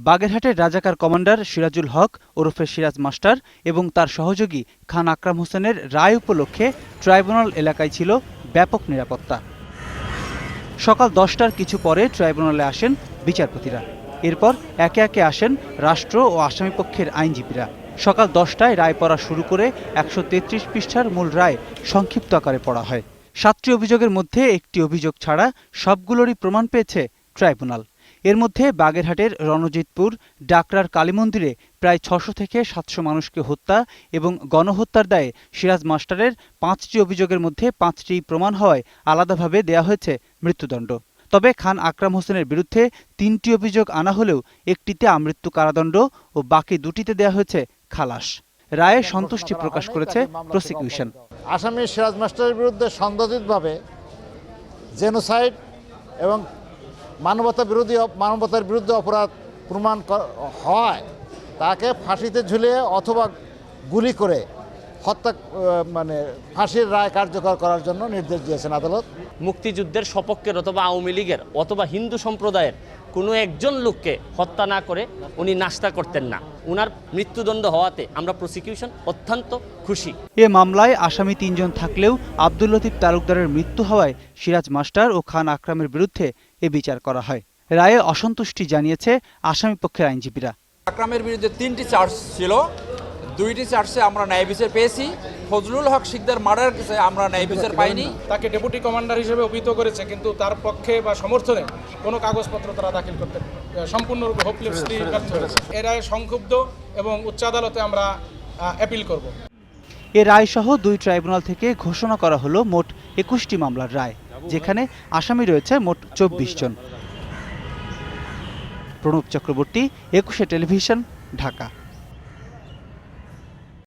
বাগেরহাটের রাজাকার কমান্ডার সিরাজুল হক ওরফে সিরাজ মাস্টার এবং তার সহযোগী খান আকরাম হোসেনের রায় উপলক্ষে ট্রাইব্যুনাল এলাকায় ছিল ব্যাপক নিরাপত্তা। সকাল 10টার কিছু পরে ট্রাইব্যুনালে আসেন বিচারপতিরা। এরপর একে একে আসেন রাষ্ট্র ও আসামিপক্ষের আইনজীবীরা। সকাল 10টায় রায় পড়া শুরু করে 133 পৃষ্ঠার মূল রায় সংক্ষিপ্ত আকারে পড়া হয়। 7টি অভিযোগের মধ্যে একটি অভিযোগ ছাড়া সবগুলোরই প্রমাণ পেয়েছে ট্রাইব্যুনাল। এর মধ্যে বাগেরহাটের রণজিৎপুর ডাকরার কালীমন্দিরে প্রায় 600 থেকে 700 মানুষকে হত্যা এবং গণহত্যার দায়ে সিরাজ মাস্টারের 5টি অভিযোগের মধ্যে 5টি প্রমাণ হওয়ায় আলাদাভাবে দেয়া হয়েছে মৃত্যুদণ্ড। তবে খান আকরাম হোসেনের বিরুদ্ধে 3টি অভিযোগ আনা হলেও একটিতে আমৃত্যু কারাদণ্ড ও বাকি দুটিতে দেয়া হয়েছে খালাস। রায়ে সন্তুষ্টি প্রকাশ করেছে প্রসিকিউশন। আসামি সিরাজ মাস্টারের বিরুদ্ধে সংগঠিতভাবে জেনোসাইড এবং মানবতার বিরুদ্ধে অপরাধ প্রমাণ হওয়ায় তাকে ফাঁসিতে ঝুলিয়ে অথবা গুলি করে হত্যা ফাঁসির রায় কার্যকর করার জন্য নির্দেশ দিয়েছেন আদালত। মুক্তিযুদ্ধের সপক্ষের অথবা আওয়ামী লীগের অথবা হিন্দু সম্প্রদায়ের কোনো একজন লোককে হত্যা না করে উনি নাশতা করতেন না। উনার মৃত্যুদণ্ড হওয়াতে আমরা প্রসিকিউশন অত্যন্ত খুশি। এ মামলায় আসামি 3 জন থাকলেও আব্দুল লতিফ তালুকদারের মৃত্যু হওয়ায় সিরাজ মাস্টার ও খান আকরামের বিরুদ্ধে এ বিচার করা হয়। রায়ে অসন্তুষ্টি জানিয়েছে আসামিপক্ষের আইনজীবীরা। আকরামের বিরুদ্ধে 3টি চার্জ ছিল, 2টি চার্জে আমরা ন্যায় বিচার পেয়েছি। ফজলুল হক শিকদার মার্ডার কেসে আমরা ন্যায় বিচার পাইনি। তাকে ডেপুটি কমান্ডার হিসেবে অভিহিত করেছে, কিন্তু তার পক্ষে বা সমর্থনে কোনো কাগজপত্র তারা দাখিল করতে সম্পূর্ণরূপে হোপলেসলি ব্যর্থ হয়েছে। এ রায়ে সংক্ষুব্ধ এবং উচ্চ আদালতে আমরা অ্যাপিল করব। এ রায় সহ 2 ট্রাইব্যুনাল থেকে ঘোষণা করা হলো মোট 21টি মামলার রায়, যেখানে আসামি রয়েছে মোট 24 জন। প্রণব চক্রবর্তী, 21 টেলিভিশন, ঢাকা।